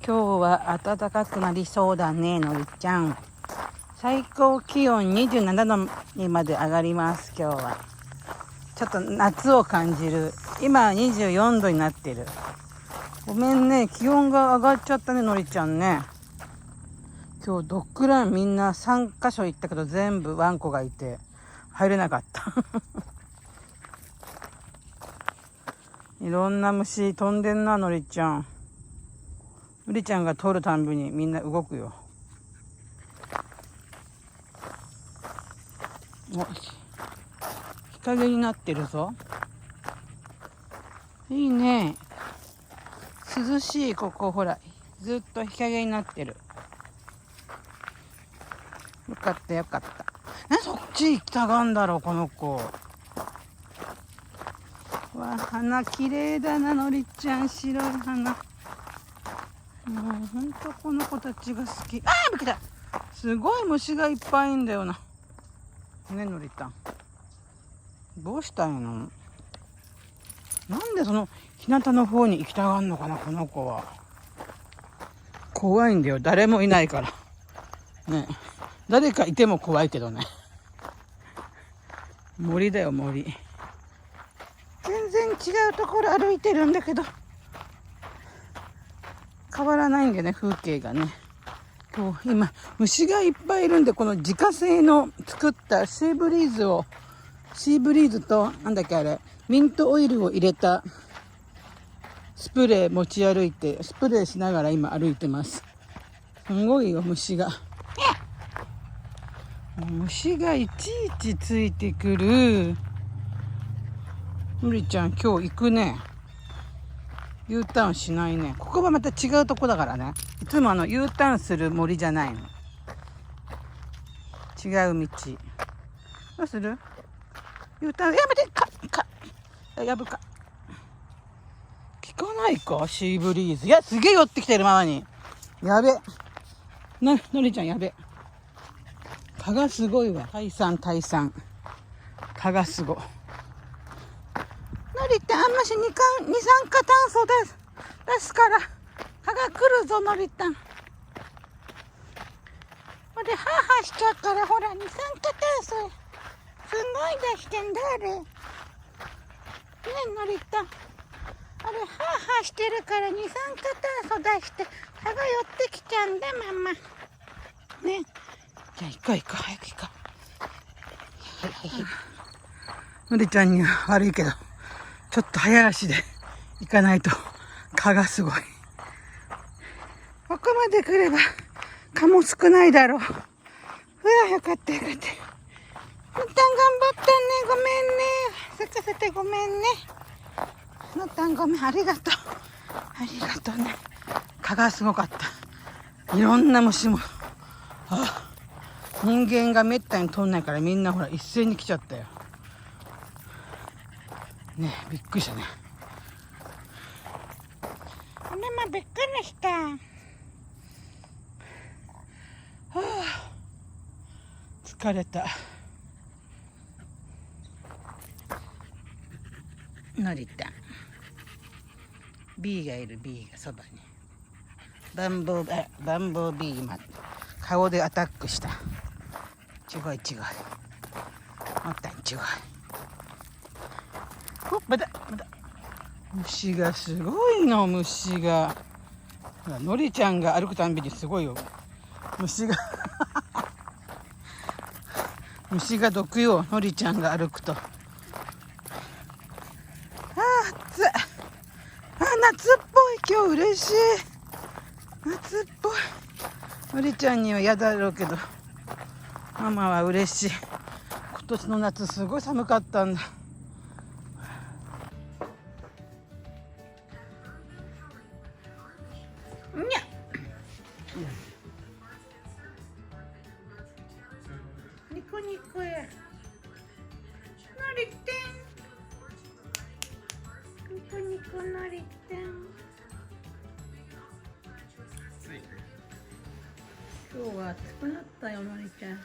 今日は暖かくなりそうだね、のりちゃん。最高気温27度にまで上がります。今日はちょっと夏を感じる。今24度になってる。ごめんね、気温が上がっちゃったね、のりちゃんね。今日ドッグランみんな3カ所行ったけど全部ワンコがいて入れなかったいろんな虫飛んでんな、のりちゃん。のりちゃんが通るたんびにみんな動くよ。お、日陰になってるぞ。いいね、涼しい。ここほら、ずっと日陰になってる。よかったよかった。そっち行きたがんだろう、この子。わあ、花綺麗だな、のりちゃん。白い花。もうほんとこの子たちが好き。あー、来た。すごい虫がいっぱいいんだよな。ね、のりたん。どうしたいの？なんでその日向の方に行きたがんのかな、この子は。怖いんだよ、誰もいないからね。誰かいても怖いけどね。森だよ、森。全然違うところ歩いてるんだけど変わらないんだよね、風景がね。今虫がいっぱいいるんで、この自家製の作ったシーブリーズとなんだっけあれ、ミントオイルを入れたスプレー持ち歩いて、スプレーしながら今歩いてます。すごいよ、虫が。虫がいちいちついてくる。のりちゃん今日行くね。U ターンしないね。ここはまた違うとこだからね。いつもU ターンする森じゃないの。違う道。どうする？ U ターン、やめて、やぶか。効かないか、シーブリーズ。いや、すげえ寄ってきてる、ママに。やべ。のりちゃんやべ。蚊がすごいわ。退散。蚊がすご。のりってあんまし二酸化炭素出すから蚊が来るぞ、のりたん。ほでハーハーしちゃうから、ほら、二酸化炭素すごい出してんだ、あれね。のりたん、あれハーハーしてるから二酸化炭素出して蚊が寄ってきちゃうんだ、ママね。じゃあ行こう早く行こう。のりちゃんには悪いけどちょっと早足で行かないと蚊がすごい。ここまで来れば蚊も少ないだろう。うわ、よかった。一旦頑張ったね。ごめんね。咲かせてごめんね。のったんごめん、ありがとうね。蚊がすごかった。いろんな虫も。人間がめったに通んないから、みんなほら一斉に来ちゃったよね。びっくりしたね。ママびっくりした。疲れた。のりたん、 B がいる。 B がそばに。バンボービー今顔でアタックした。違うもったん違う。まだ虫がすごいの。虫がのりちゃんが歩くたんびにすごいよ、虫が虫が毒よ、のりちゃんが歩くと。暑い。夏っぽい。今日嬉しい。夏っぽい。のりちゃんには嫌だろうけどママは嬉しい。今年の夏すごい寒かったんだ。ニコニコや。のりてん。ニコニコのりてん。今日は暑くなったよ、のりちゃん。